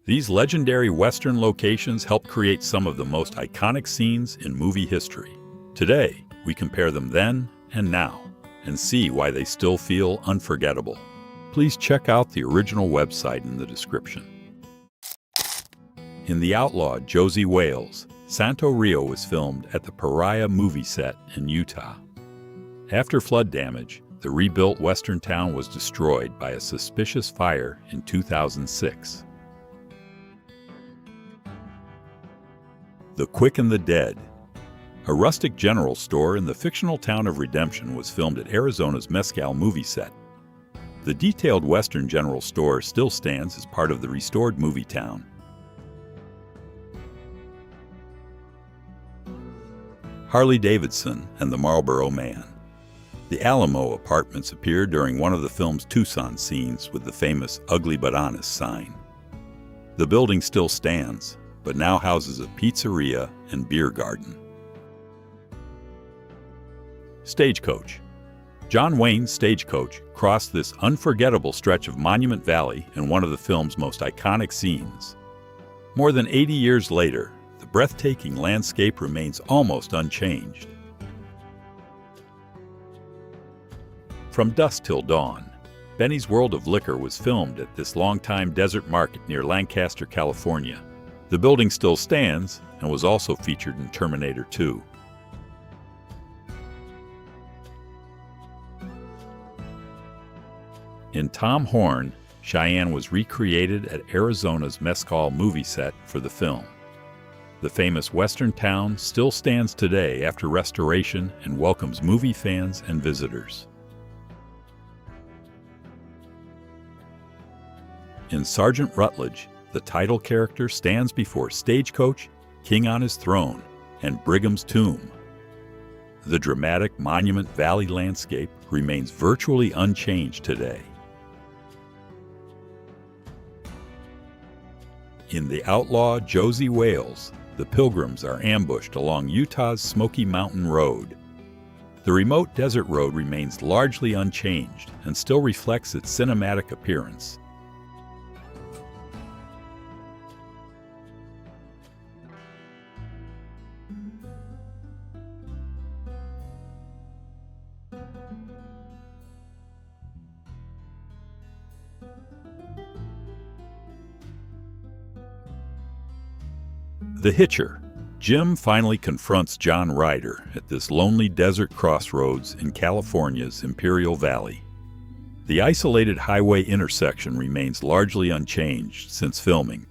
These legendary Western locations helped create some of the most iconic scenes in movie history. Today, we compare them then and now, and see why they still feel unforgettable. Please check out the original website in the description. In the outlaw Josie Wales, Santo Rio was filmed at the Pariah movie set in Utah. After flood damage, the rebuilt western town was destroyed by a suspicious fire in 2006. The Quick and the Dead. A rustic general store in the fictional town of Redemption was filmed at Arizona's Mescal movie set. The detailed western general store still stands as part of the restored movie town. Harley-Davidson and the Marlboro Man. The Alamo Apartments appeared during one of the film's Tucson scenes with the famous "Ugly but Honest" sign. The building still stands, but now houses a pizzeria and beer garden. Stagecoach. John Wayne's Stagecoach crossed this unforgettable stretch of Monument Valley in one of the film's most iconic scenes. More than 80 years later, the breathtaking landscape remains almost unchanged. From Dusk Till Dawn. Benny's World of Liquor was filmed at this longtime desert market near Lancaster, California. The building still stands and was also featured in Terminator 2. In Tom Horn, Cheyenne was recreated at Arizona's Mescal movie set for the film. The famous western town still stands today after restoration and welcomes movie fans and visitors. In Sergeant Rutledge, the title character stands before Stagecoach, King on his throne, and Brigham's tomb. The dramatic Monument Valley landscape remains virtually unchanged today. In the outlaw Josie Wales, the pilgrims are ambushed along Utah's Smoky Mountain Road. The remote desert road remains largely unchanged and still reflects its cinematic appearance. The Hitcher. Jim finally confronts John Ryder at this lonely desert crossroads in California's Imperial Valley. The isolated highway intersection remains largely unchanged since filming.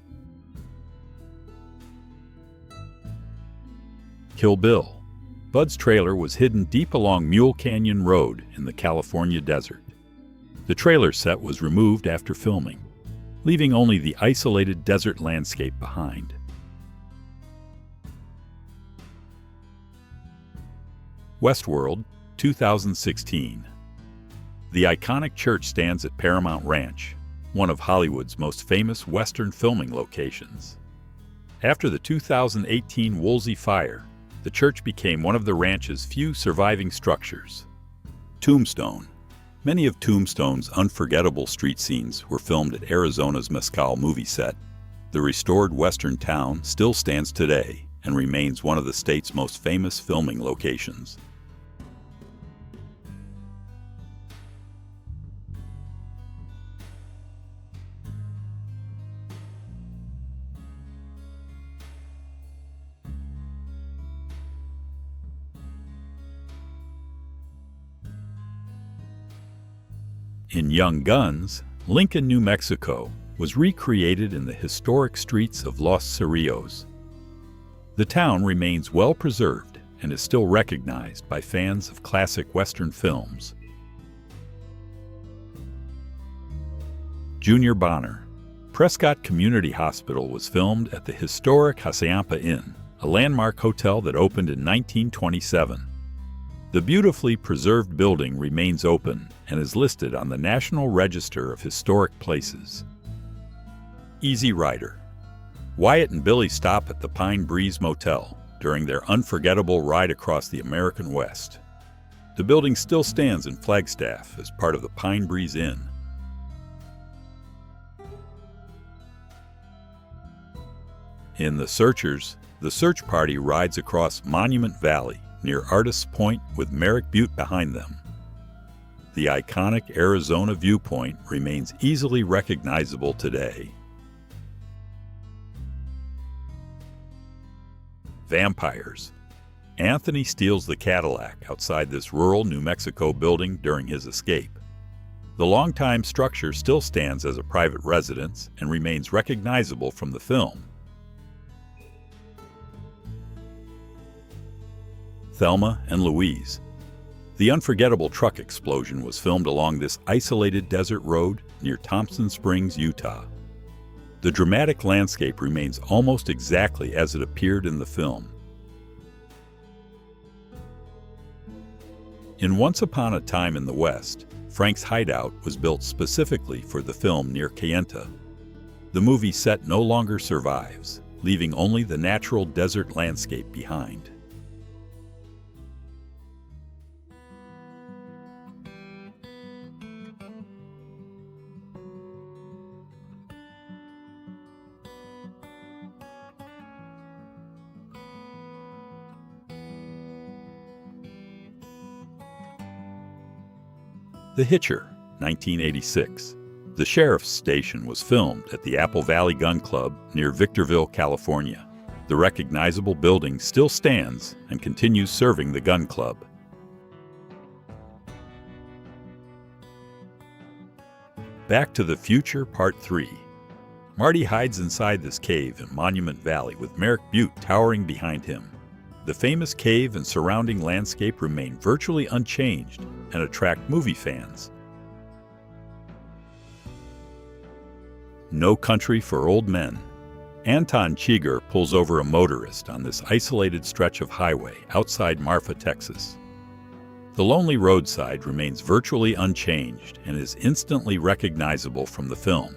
Kill Bill. Bud's trailer was hidden deep along Mule Canyon Road in the California desert. The trailer set was removed after filming, leaving only the isolated desert landscape behind. Westworld, 2016. The iconic church stands at Paramount Ranch, one of Hollywood's most famous Western filming locations. After the 2018 Woolsey fire, the church became one of the ranch's few surviving structures. Tombstone. Many of Tombstone's unforgettable street scenes were filmed at Arizona's Mescal movie set. The restored western town still stands today and remains one of the state's most famous filming locations. In Young Guns, Lincoln, New Mexico was recreated in the historic streets of Los Cerrillos. The town remains well preserved and is still recognized by fans of classic Western films. Junior Bonner. Prescott Community Hospital was filmed at the historic Hacienda Inn, a landmark hotel that opened in 1927. The beautifully preserved building remains open and is listed on the National Register of Historic Places. Easy Rider. Wyatt and Billy stop at the Pine Breeze Motel during their unforgettable ride across the American West. The building still stands in Flagstaff as part of the Pine Breeze Inn. In The Searchers, the search party rides across Monument Valley near Artists Point with Merrick Butte behind them. The iconic Arizona viewpoint remains easily recognizable today. Vampires. Anthony steals the Cadillac outside this rural New Mexico building during his escape. The longtime structure still stands as a private residence and remains recognizable from the film. Thelma and Louise. The unforgettable truck explosion was filmed along this isolated desert road near Thompson Springs, Utah. The dramatic landscape remains almost exactly as it appeared in the film. In Once Upon a Time in the West, Frank's hideout was built specifically for the film near Kayenta. The movie set no longer survives, leaving only the natural desert landscape behind. The Hitcher, 1986. The sheriff's station was filmed at the Apple Valley Gun Club near Victorville, California. The recognizable building still stands and continues serving the gun club. Back to the Future Part 3. Marty hides inside this cave in Monument Valley with Merrick Butte towering behind him. The famous cave and surrounding landscape remain virtually unchanged and attract movie fans. No Country for Old Men. Anton Chigurh pulls over a motorist on this isolated stretch of highway outside Marfa, Texas. The lonely roadside remains virtually unchanged and is instantly recognizable from the film.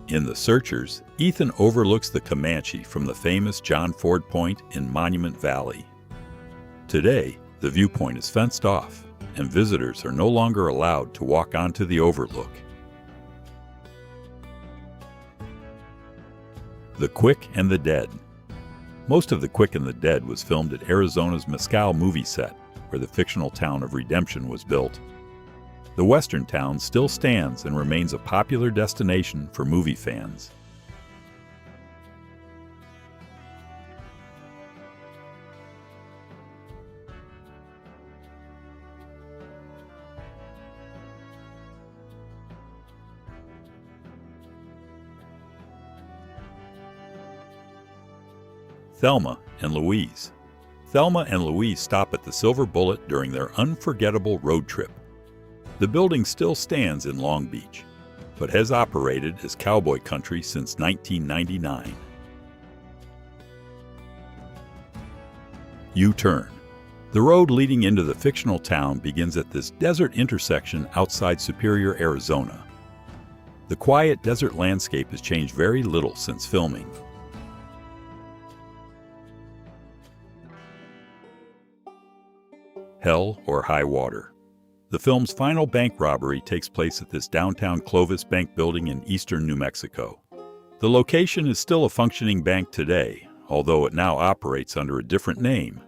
In The Searchers, Ethan overlooks the Comanche from the famous John Ford Point in Monument Valley. Today, the viewpoint is fenced off, and visitors are no longer allowed to walk onto the overlook. The Quick and the Dead. Most of The Quick and the Dead was filmed at Arizona's Mescal movie set, where the fictional town of Redemption was built. The western town still stands and remains a popular destination for movie fans. Thelma and Louise. Thelma and Louise stop at the Silver Bullet during their unforgettable road trip. The building still stands in Long Beach, but has operated as cowboy country since 1999. U-turn. The road leading into the fictional town begins at this desert intersection outside Superior, Arizona. The quiet desert landscape has changed very little since filming. Hell or High Water. The film's final bank robbery takes place at this downtown Clovis bank building in eastern New Mexico. The location is still a functioning bank today, although it now operates under a different name.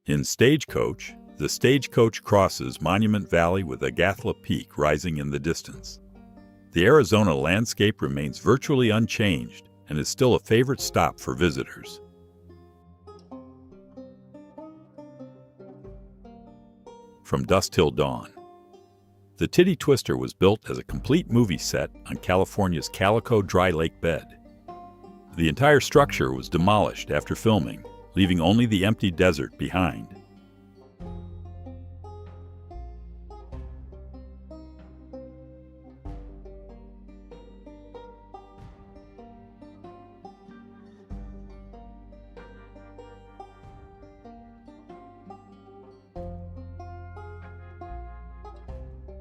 In Stagecoach, the stagecoach crosses Monument Valley with Agathla Peak rising in the distance. The Arizona landscape remains virtually unchanged and is still a favorite stop for visitors. From Dusk Till Dawn. The Titty Twister was built as a complete movie set on California's Calico Dry Lake bed. The entire structure was demolished after filming, leaving only the empty desert behind.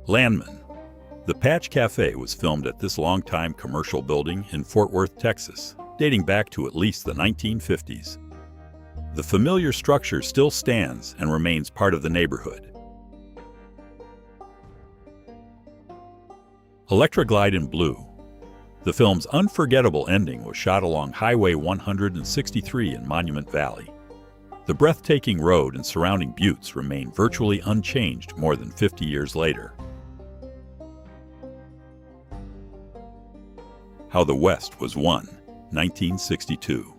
Landman. The Patch Cafe was filmed at this longtime commercial building in Fort Worth, Texas, dating back to at least the 1950s. The familiar structure still stands and remains part of the neighborhood. Electroglide in Blue. The film's unforgettable ending was shot along Highway 163 in Monument Valley. The breathtaking road and surrounding buttes remain virtually unchanged more than 50 years later. How the West Was Won, 1962.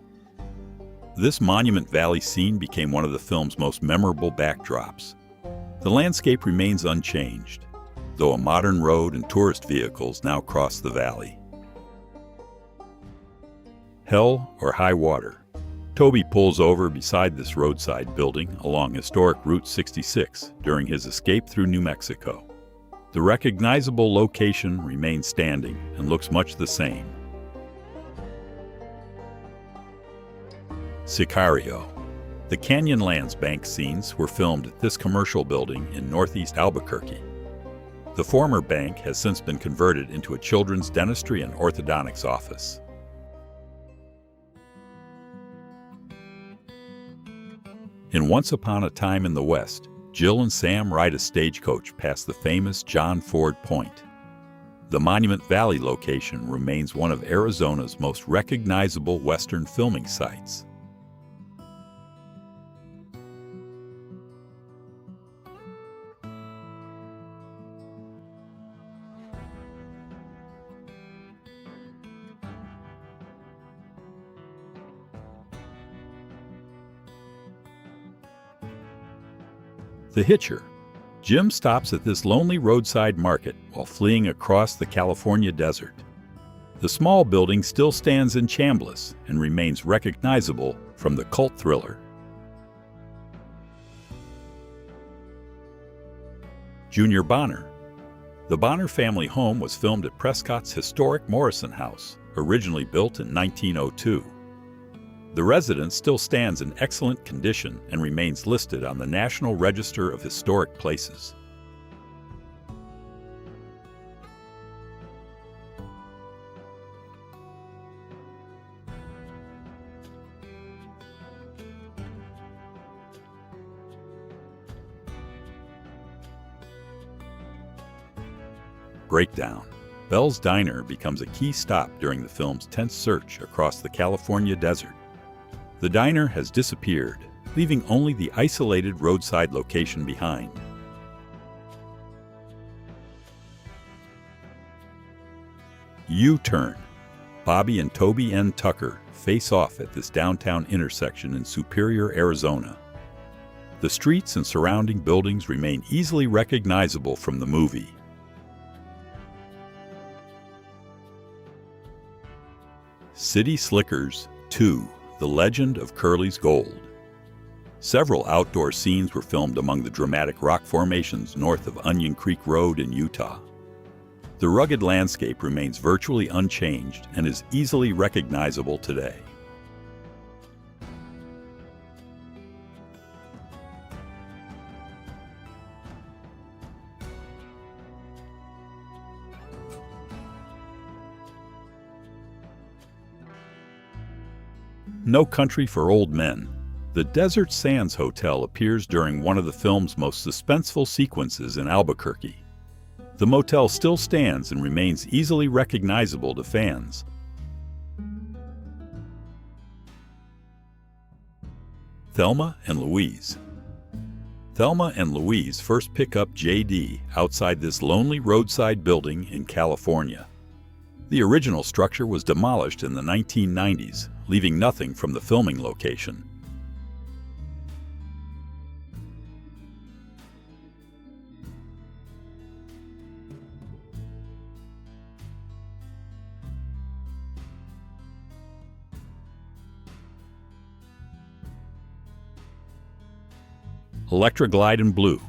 This Monument Valley scene became one of the film's most memorable backdrops. The landscape remains unchanged, though a modern road and tourist vehicles now cross the valley. Hell or High Water. Toby pulls over beside this roadside building along historic Route 66 during his escape through New Mexico. The recognizable location remains standing and looks much the same. Sicario. The Canyonlands Bank scenes were filmed at this commercial building in northeast Albuquerque. The former bank has since been converted into a children's dentistry and orthodontics office. In Once Upon a Time in the West, Jill and Sam ride a stagecoach past the famous John Ford Point. The Monument Valley location remains one of Arizona's most recognizable Western filming sites. The Hitcher. Jim stops at this lonely roadside market while fleeing across the California desert. The small building still stands in Chambliss and remains recognizable from the cult thriller. Junior Bonner. The Bonner family home was filmed at Prescott's historic Morrison House, originally built in 1902. The residence still stands in excellent condition and remains listed on the National Register of Historic Places. Breakdown. Bell's Diner becomes a key stop during the film's tense search across the California desert. The diner has disappeared, leaving only the isolated roadside location behind. U-Turn. Bobby and Toby N. Tucker face off at this downtown intersection in Superior, Arizona. The streets and surrounding buildings remain easily recognizable from the movie. City Slickers 2. The Legend of Curly's Gold. Several outdoor scenes were filmed among the dramatic rock formations north of Onion Creek Road in Utah. The rugged landscape remains virtually unchanged and is easily recognizable today. No Country for Old Men. The Desert Sands Hotel appears during one of the film's most suspenseful sequences in Albuquerque. The motel still stands and remains easily recognizable to fans. Thelma and Louise. Thelma and Louise first pick up J.D. outside this lonely roadside building in California. The original structure was demolished in the 1990s, leaving nothing from the filming location. Electroglide in Blue.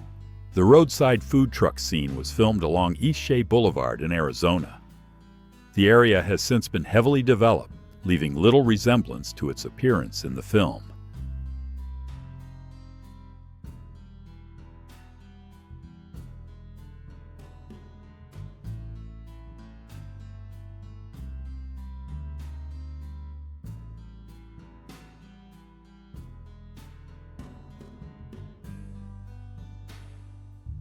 The roadside food truck scene was filmed along East Shea Boulevard in Arizona. The area has since been heavily developed, leaving little resemblance to its appearance in the film.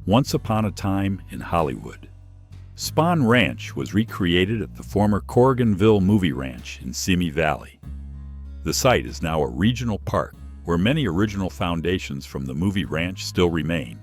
Once Upon a Time in Hollywood. Spahn Ranch was recreated at the former Corriganville Movie Ranch in Simi Valley. The site is now a regional park where many original foundations from the movie ranch still remain.